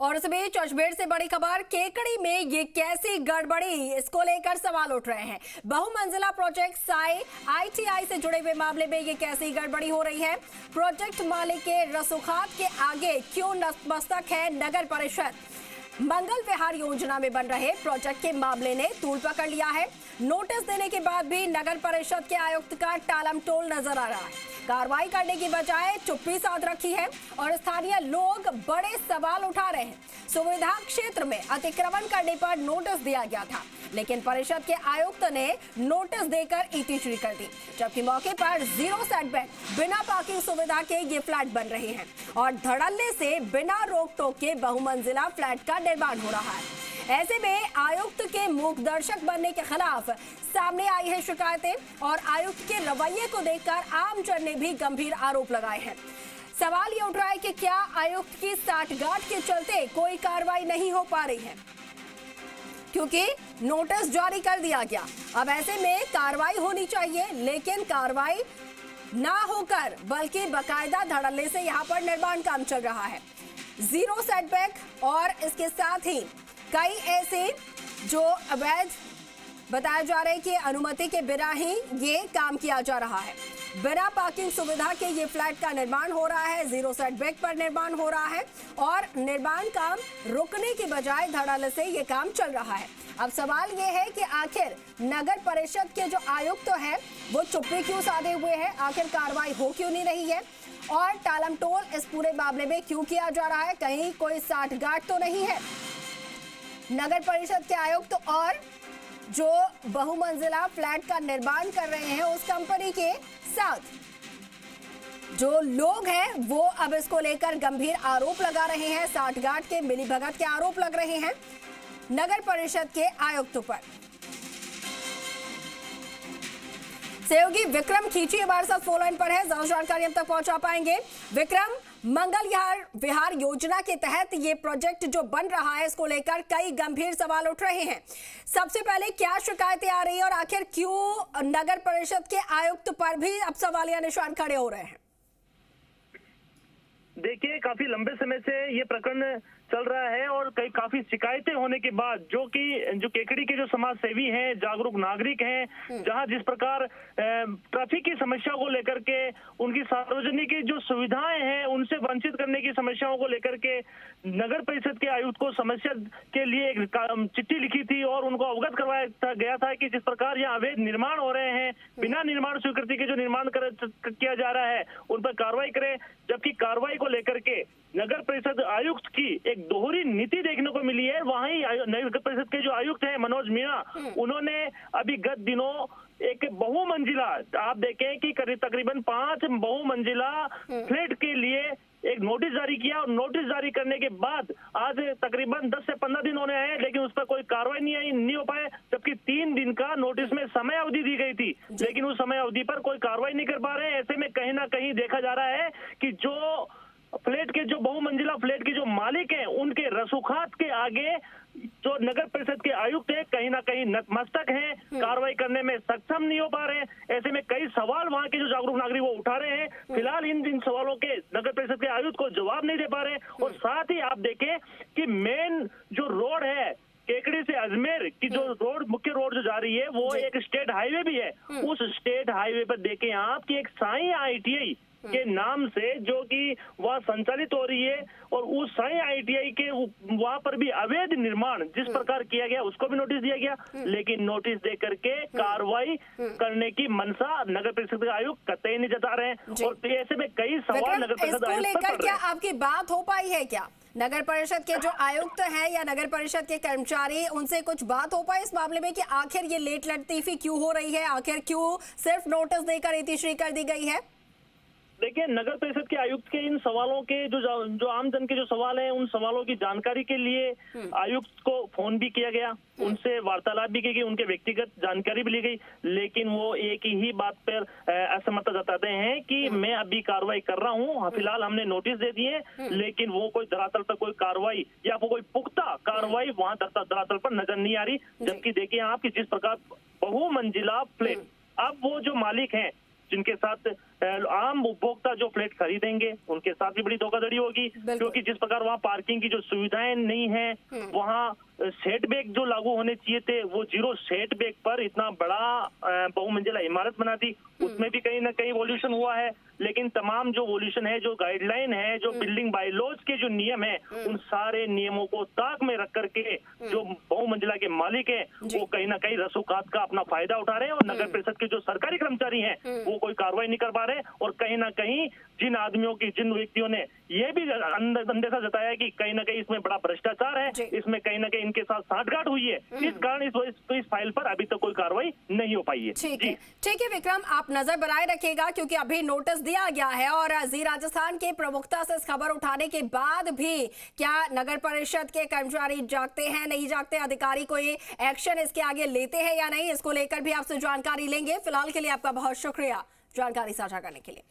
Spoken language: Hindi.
और इस बीच अजमेर से बड़ी खबर, केकड़ी में ये कैसी गड़बड़ी, इसको लेकर सवाल उठ रहे हैं। बहुमंजिला प्रोजेक्ट साई आईटीआई से जुड़े हुए मामले में ये कैसी गड़बड़ी हो रही है। प्रोजेक्ट मालिक के रसूखात के आगे क्यों नतमस्तक है नगर परिषद। मंगल विहार योजना में बन रहे प्रोजेक्ट के मामले ने तूल पकड़ लिया है। नोटिस देने के बाद भी नगर परिषद के आयुक्त का टालमटोल नजर आ रहा है। कार्रवाई करने की बजाय चुप्पी साध रखी है और स्थानीय लोग बड़े सवाल उठा रहे हैं। सुविधा क्षेत्र में अतिक्रमण करने पर नोटिस दिया गया था, लेकिन परिषद के आयुक्त ने नोटिस देकर ईटीश्री कर दी, जबकि मौके पर जीरो सेटबैक बिना पार्किंग सुविधा के ये फ्लैट बन रहे हैं और धड़ल्ले से बिना रोक टोक के बहुमंजिला फ्लैट का निर्माण हो रहा है। ऐसे में आयुक्त के मूकदर्शक बनने के खिलाफ सामने आई है शिकायतें और आयुक्त के रवैये को देखकर आमजन ने भी गंभीर आरोप लगाए हैं। सवाल ये उठ रहा है कि क्या आयुक्त की साठगांठ के चलते कोई कार्रवाई नहीं हो पा रही है, क्योंकि नोटिस जारी कर दिया गया। अब ऐसे में कार्रवाई होनी चाहिए, लेकिन कार्रवाई ना होकर बल्कि बाकायदा धड़ल्ले से यहाँ पर निर्माण काम चल रहा है। जीरो सेटबैक और इसके साथ ही कई ऐसे जो अवैध बताया जा रहा है कि अनुमति के बिना ही ये काम किया जा रहा है। बिना पार्किंग सुविधा के ये फ्लैट का निर्माण हो रहा है, जीरो सेटबैक पर निर्माण हो रहा है और निर्माण काम रुकने की बजाय धड़ल्ले से ये काम चल रहा है। अब सवाल ये है कि आखिर नगर परिषद के जो आयुक्त है वो चुप्पी क्यों साधे हुए हैं, आखिर कार्रवाई हो क्यों नहीं रही है और टालमटोल इस पूरे मामले में क्यों किया जा रहा है। कहीं कोई साठगांठ तो नहीं है नगर परिषद के आयुक्त और जो बहुमंजिला फ्लैट का निर्माण कर रहे हैं उस कंपनी के साथ। जो लोग हैं वो अब इसको लेकर गंभीर आरोप लगा रहे हैं, साठगांठ के मिलीभगत के आरोप लग रहे हैं नगर परिषद के आयुक्त पर। सहयोगी विक्रम खींची हमारे साथ फोन लाइन पर है, ज्यादा जानकारी हम तक पहुंचा पाएंगे। विक्रम, मंगल विहार योजना के तहत ये प्रोजेक्ट जो बन रहा है इसको लेकर कई गंभीर सवाल उठ रहे हैं। सबसे पहले क्या शिकायतें आ रही है और आखिर क्यों नगर परिषद के आयुक्त पर भी अब सवालिया निशान खड़े हो रहे हैं। देखिए, काफी लंबे समय से ये प्रकरण चल रहा है और काफी शिकायतें होने के बाद जो केकड़ी के जो समाज सेवी हैं, जागरूक नागरिक हैं, जहां जिस प्रकार ट्रैफिक की समस्या को लेकर के, उनकी सार्वजनिक जो सुविधाएं हैं उनसे वंचित करने की समस्याओं को लेकर के नगर परिषद के आयुक्त को समस्या के लिए एक चिट्ठी लिखी थी और उनको अवगत करवाया गया था कि जिस प्रकार यहाँ अवैध निर्माण हो रहे हैं, बिना निर्माण स्वीकृति के जो निर्माण किया जा रहा है उन पर कार्रवाई करें। जबकि कार्रवाई को लेकर के नगर परिषद आयुक्त की एक दोहरी नीति देखने को मिली है। वहीं नगर परिषद के जो आयुक्त हैं मनोज मीणा, उन्होंने अभी गत दिनों एक बहुमंजिला, आप देखें कि तकरीबन 5 बहुमंजिला फ्लैट के लिए एक नोटिस जारी किया और नोटिस जारी करने के बाद आज तकरीबन 10 से 15 दिन होने आए, लेकिन उस पर कोई कार्रवाई नहीं हो पाए। जबकि 3 दिन का नोटिस में समय अवधि दी गई थी, लेकिन उस समय अवधि पर कोई कार्रवाई नहीं कर पा रहे हैं। ऐसे में कहीं ना कहीं देखा जा रहा है कि जो फ्लैट के जो बहुमंजिला फ्लैट के जो मालिक हैं उनके रसूखात के आगे जो नगर परिषद के आयुक्त हैं कहीं ना कहीं नतमस्तक हैं, कार्रवाई करने में सक्षम नहीं हो पा रहे हैं। ऐसे में कई सवाल वहां के जो जागरूक नागरिक वो उठा रहे हैं। फिलहाल इन सवालों के नगर परिषद के आयुक्त को जवाब नहीं दे पा रहे हैं। और साथ ही आप देखें कि मेन जो रोड है केकड़ी से अजमेर की जो रोड, मुख्य रोड जो जा रही है वो एक स्टेट हाईवे भी है। उस स्टेट हाईवे पर देखें आप कि एक साई आईटीआई के नाम से जो कि वह संचालित हो रही है और उस साई आईटीआई के वहां पर भी अवैध निर्माण जिस प्रकार किया गया उसको भी नोटिस दिया गया, लेकिन नोटिस दे करके कार्रवाई करने की मनसा नगर परिषद के आयुक्त कतई नहीं जता रहे हैं। और ऐसे में कई सवाल नगर परिषद आयुक्त पर क्या आपकी बात हो पाई है, क्या नगर परिषद के जो आयुक्त हैं या नगर परिषद के कर्मचारी, उनसे कुछ बात हो पाई इस मामले में कि आखिर ये लेट लतीफी क्यों हो रही है, आखिर क्यों सिर्फ नोटिस देकर ईतीश्री कर दी गई है। देखिए, नगर परिषद के आयुक्त के इन सवालों के जो आमजन के जो सवाल हैं उन सवालों की जानकारी के लिए आयुक्त को फोन भी किया गया, उनसे वार्तालाप भी की गई, उनके व्यक्तिगत जानकारी भी ली गई, लेकिन वो एक ही बात पर असमर्थ जताते हैं कि मैं अभी कार्रवाई कर रहा हूँ, फिलहाल हमने नोटिस दे दिए, लेकिन वो कोई धरातल पर कोई कार्रवाई या कोई पुख्ता कार्रवाई वहां धरातल पर नजर नहीं आ रही। जबकि देखिए आप कि जिस प्रकार बहुमंजिला फ्लैट, अब वो जो मालिक हैं जिनके साथ आम उपभोक्ता जो फ्लैट खरीदेंगे उनके साथ भी बड़ी धोखाधड़ी होगी, क्योंकि जिस प्रकार वहाँ पार्किंग की जो सुविधाएं नहीं है, वहाँ सेटबैक जो लागू होने चाहिए थे वो 0 सेटबैक पर इतना बड़ा बहुमंजिला इमारत बना दी, उसमें भी कहीं ना कहीं वॉल्यूशन हुआ है। लेकिन तमाम जो वॉल्यूशन है, जो गाइडलाइन है, जो बिल्डिंग बायलॉज के जो नियम है, उन सारे नियमों को ताक में रख करके जो बहुमंजिला के मालिक है वो कहीं ना कहीं रसूखात का अपना फायदा उठा रहे हैं, और नगर परिषद के जो सरकारी कर्मचारी हैं वो कोई कार्रवाई नहीं कर पा रहे, और कहीं ना कहीं जिन आदमियों की, जिन व्यक्तियों ने ये भी अंदेशा जताया कि कहीं ना कहीं इसमें बड़ा भ्रष्टाचार है, इसमें कहीं ना कहीं इनके साथ साठगांठ हुई है, इस कारण इस फाइल पर अभी तक कोई कार्रवाई नहीं हो पाई है। ठीक है विक्रम, आप नजर बनाए रखिएगा, क्योंकि अभी नोटिस दिया गया है और जी राजस्थान के प्रवक्ता से इस खबर उठाने के बाद भी क्या नगर परिषद के कर्मचारी जागते हैं, नहीं जागते, अधिकारी कोई एक्शन इसके आगे लेते हैं या नहीं, इसको लेकर भी आपसे जानकारी लेंगे। फिलहाल के लिए आपका बहुत शुक्रिया जानकारी साझा करने के लिए।